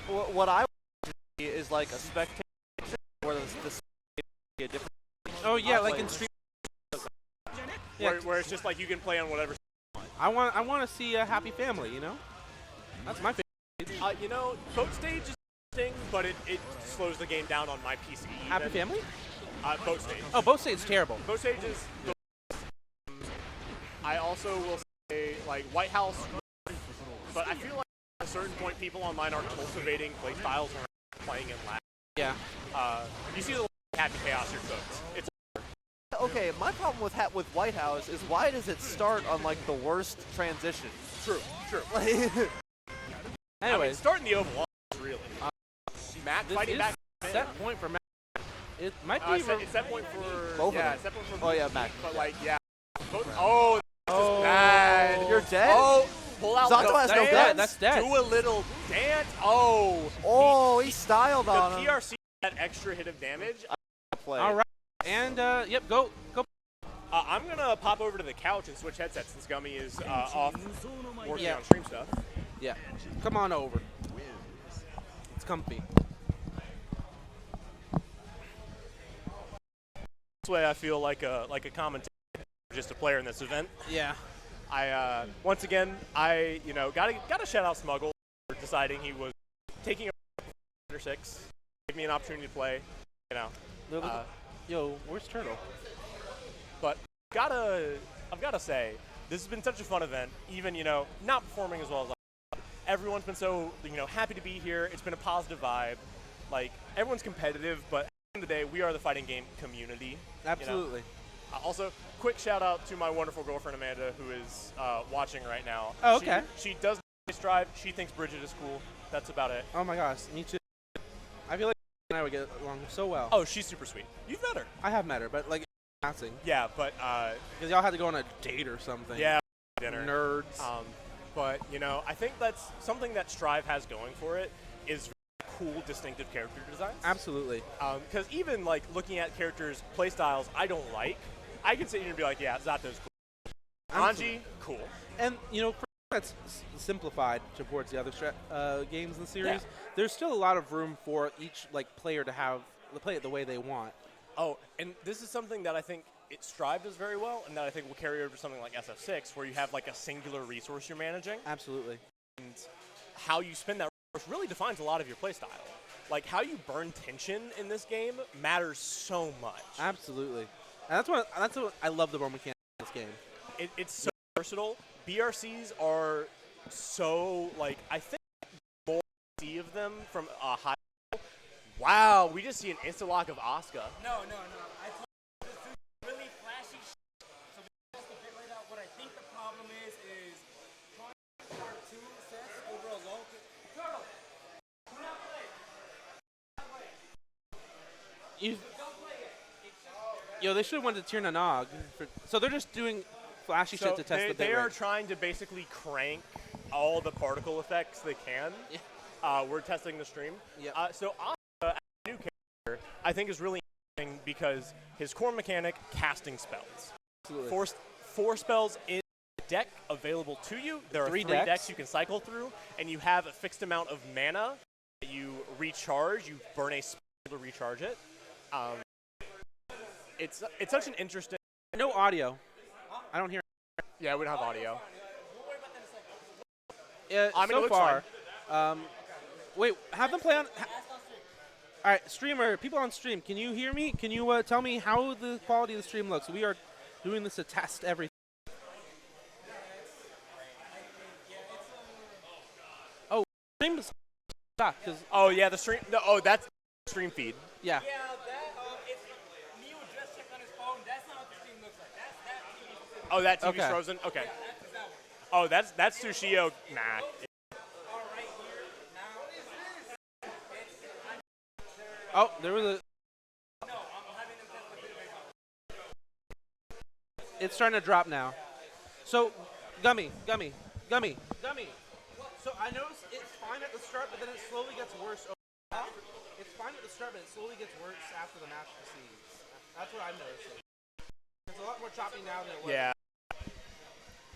what I want to see is like a spectator where this be a different. Oh yeah, like in Street. Yeah, where it's just like you can play on whatever. I want to see a happy family. You know, that's my favorite. You know, boat stage is interesting, but it slows the game down on my PC. Happy family? Boat stage. Oh, boat stage is terrible. Boat stage is. I also will say like White House, but I feel like at a certain point people online are cultivating play styles around playing in lag. Yeah. You see the happy chaos you're cooked. It's Okay, my problem with White House is why does it start on like the worst transition? true. Like, Anyway, starting the Oval Office, really. Matt fighting back. Set point for Matt. It might be. It's set point for both of them. It's set point for. Oh yeah, Mac. But like oh, that's just bad. You're dead. Oh, pull out Zato the has no dance. guns. That's dead. Do a little dance. Oh. He styled on The him. PRC that extra hit of damage. Play. All right. And yep, go. I'm gonna pop over to the couch and switch headsets since Gummy is off working Yeah. on stream stuff. Yeah. Come on over. It's comfy. This way, I feel like a commentator, just a player in this event. Yeah. I once again, gotta shout out Smuggle for deciding he was taking a under 6, gave me an opportunity to play. You know. Yo, where's Turtle? But I've gotta say, this has been such a fun event. Even not performing as well as everyone's been so happy to be here. It's been a positive vibe. Like everyone's competitive, but at the end of the day, we are the fighting game community. Absolutely. Also, quick shout out to my wonderful girlfriend Amanda, who is watching right now. Oh, okay. She does drive. She thinks Bridget is cool. That's about it. Oh my gosh, me too. I feel like and I would get along so well. Oh, she's super sweet. You've met her. I have met her, but like passing. Yeah, but because y'all had to go on a date or something. Yeah, dinner. Nerds. But I think that's something that Strive has going for it is cool, distinctive character designs. Absolutely. Because even like looking at characters' playstyles, I don't like. I can sit here and be like, yeah, Zato's cool. Anji, cool. And that's simplified towards the other games in the series. Yeah. There's still a lot of room for each player to play it the way they want. Oh, and this is something that I think Strive does very well, and that I think will carry over to something like SF6, where you have like a singular resource you're managing. Absolutely. And how you spend that resource really defines a lot of your playstyle. Like how you burn tension in this game matters so much. Absolutely. And that's what I love the mechanics in this game. It's so versatile. BRCs are so I think more of them from a high. Wow, we just see an insta lock of Asuka. No. I told you this is really flashy shit. So we just a bit laid out. What I think the problem is part 2 sets over a long. Turtle, do not play. Don't play it. They should have went to Tir Nanog. So they're just doing flashy shit to test the bit They rate. are trying to basically crank all the particle effects they can. Yeah. We're testing the stream. Yep. So Asuka, as a new character, I think is really interesting because his core mechanic, casting spells. Absolutely. Four spells in the deck available to you. There are 3 3 decks you can cycle through, and you have a fixed amount of mana that you recharge. You burn a spell to recharge it. It's such an interesting. No audio. I don't hear. Yeah, we don't have audio. Yeah, I mean, it so looks far. Wait, have them play on. All right, streamer, people on stream, can you hear me? Can you tell me how the quality of the stream looks? We are doing this to test everything. Oh, stream is stuck. Oh yeah, the stream. No, that's the stream feed. Yeah. Yeah, it's Neo just checked on his phone. That's not what the stream looks like. That's that TV. Oh, that TV's Okay. frozen. Okay. Yeah, that's that one. Oh, that's Tsushio. Nah. All right here now. What is this? Oh, there was a. No, I'm having them test the bit rate. It's starting to drop now. So, Gummy. So I noticed it's fine at the start, but then it slowly gets worse. It's fine at the start, but it slowly gets worse after the match proceeds. That's what I'm noticing. It's a lot more choppy now than it was.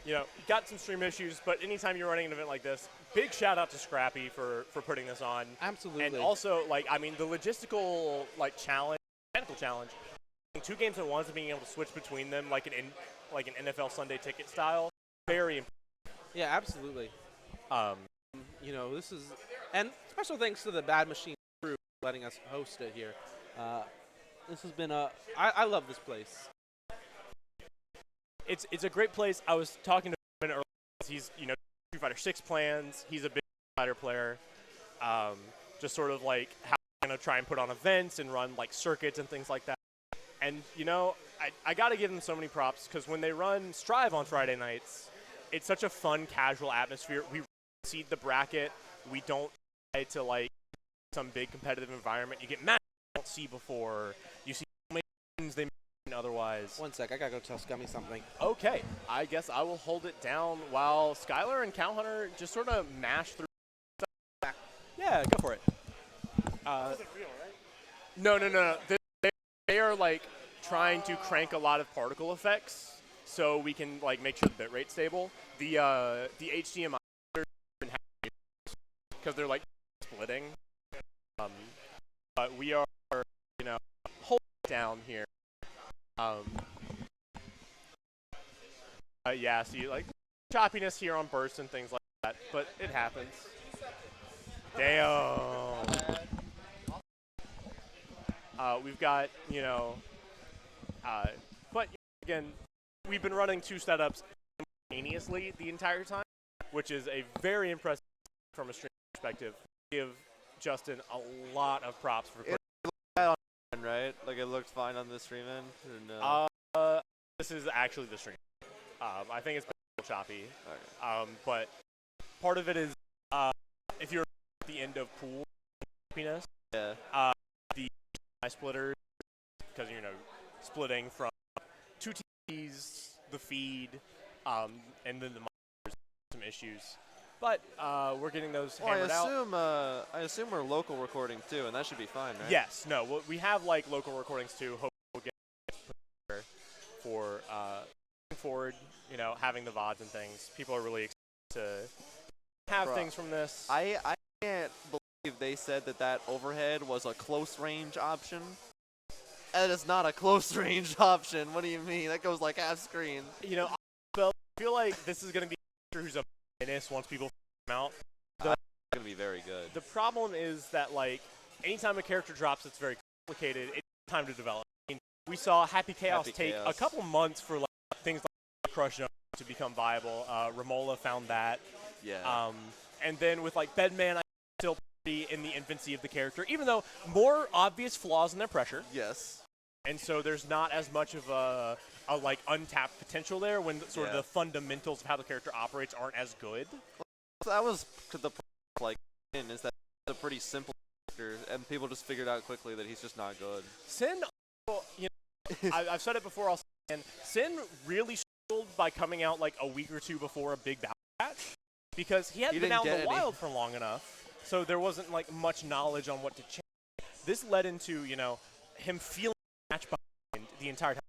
Yeah. Got some stream issues, but anytime you're running an event like this, big shout out to Scrappy for putting this on. Absolutely. And also, like, I mean, the logistical challenge, technical challenge, 2 games at once and being able to switch between them like an NFL Sunday Ticket style, very important. Yeah, absolutely. Um, This is, and special thanks to the Bad Machine crew for letting us host it here. This has been I love this place. it's a great place. I was talking to him earlier. He's Street Fighter 6 plans. He's a big fighter player. Just sort of like how I'm gonna try and put on events and run like circuits and things like that. And I got to give them so many props because when they run Strive on Friday nights, it's such a fun, casual atmosphere. We seed the bracket. We don't try to like some big competitive environment. You get matches you don't see before. You see so many things they may otherwise. One sec, I gotta go tell Scummy something. Okay, I guess I will hold it down while Skylar and Cowhunter just sort of mash through. Yeah, go for it. No. They are like trying to crank a lot of particle effects so we can like make sure the bitrate's stable. The HDMI because they're like splitting. But we are holding it down here. Yeah, see like choppiness here on bursts and things like that, but it happens. Damn. We've got, but again, we've been running 2 setups simultaneously the entire time, which is a very impressive from a stream perspective. Give Justin a lot of props for putting Right? Like it looked fine on the stream end? Or no? this is actually the stream. I think it's been a little choppy. Okay. But part of it is if you're at the end of pool happiness, Yeah. the splitters, because splitting from 2 TVs, the feed, and then the monitors, some issues. But we're getting those hammered out. I assume we're local recording too, and that should be fine, right? Yes, no, we have like local recordings too. Hope we'll get better for moving forward. Having the VODs and things. People are really excited to have things from this. I can't believe they said that overhead was a close range option. That is not a close range option. What do you mean? That goes like half screen. I feel like this is going to be a character who's a menace once people him out. That's going to be very good. The problem is that like anytime a character drops, it's very complicated. It's time to develop. I mean, we saw Happy Chaos take a couple months for like things like Crush Zone to become viable. Ramola found that. Yeah. And then with like Bedman, I still pretty in the infancy of the character, even though more obvious flaws in their pressure. Yes. And so there's not as much of a like untapped potential there when sort of the fundamentals of how the character operates aren't as good. That was the like is that it's a pretty simple character, and people just figured out quickly that he's just not good. Sin, I've said it before. I'll say it again. Sin really struggled by coming out like a week or 2 before a big battle patch because he hadn't been out in the wild for long enough, so there wasn't like much knowledge on what to change. This led into him feeling match behind the entire time.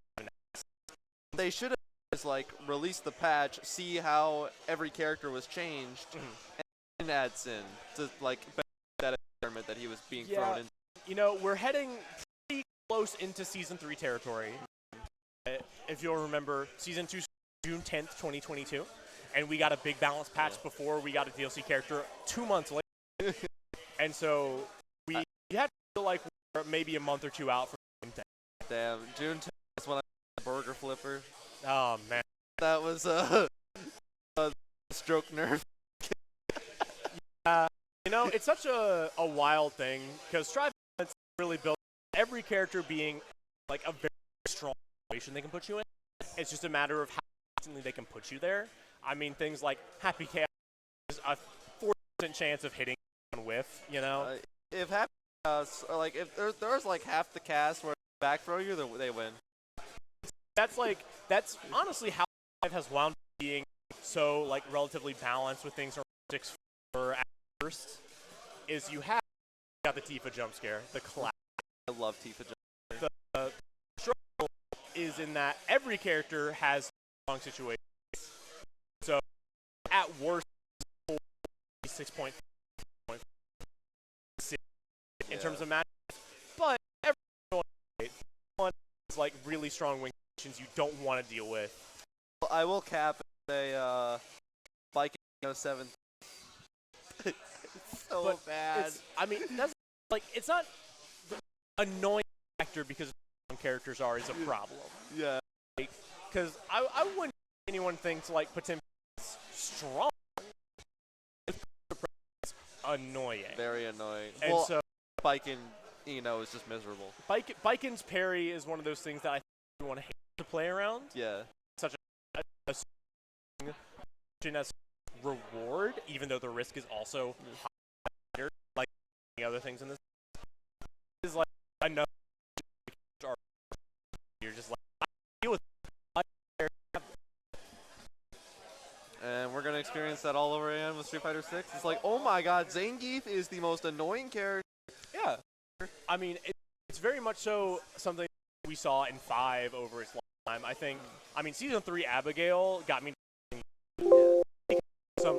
They should have just like released the patch, see how every character was changed, and add Sin to like that environment that he was being thrown in. We're heading pretty close into Season 3 territory. If you'll remember, Season 2 June 10th, 2022, and we got a big balance patch before we got a DLC character 2 months later. And so we had to feel like we're maybe a month or 2 out from Damn, June 10th is when I got the burger flipper. Oh, man. That was a stroke nerve. It's such a wild thing because Strive really built every character being like a very strong situation they can put you in. It's just a matter of how instantly they can put you there. I mean, things like Happy Chaos is a 40% chance of hitting on whiff, If Happy Chaos, or like if there's like half the cast where they back throw you, they win. That's honestly how Strive has wound up being so like relatively balanced with things around 6-4 at first. Is you got the Tifa jump scare, the classic. I love Tifa jump scare. The struggle is in that every character has strong situations. So at worst, 6.6 in terms of match. But everyone is like really strong wing conditions you don't want to deal with. I will cap a Viking 7. It's so But bad. I mean, that's like it's not the annoying factor because some characters are is a problem. Yeah. Because I wouldn't anyone thinks like Potemkin is strong. It's annoying. Very annoying. And well, so Viking, is just miserable. Vikin's parry is one of those things that I think everyone hates to play around. Yeah. Such a as reward, even though the risk is also higher, like the other things in this is like another. You're just like I deal with. And we're gonna experience that all over again with Street Fighter 6. It's like, oh my God, Zangief is the most annoying character. Yeah, I mean it's very much so something we saw in 5 over its lifetime. I mean, Season 3 Abigail got me some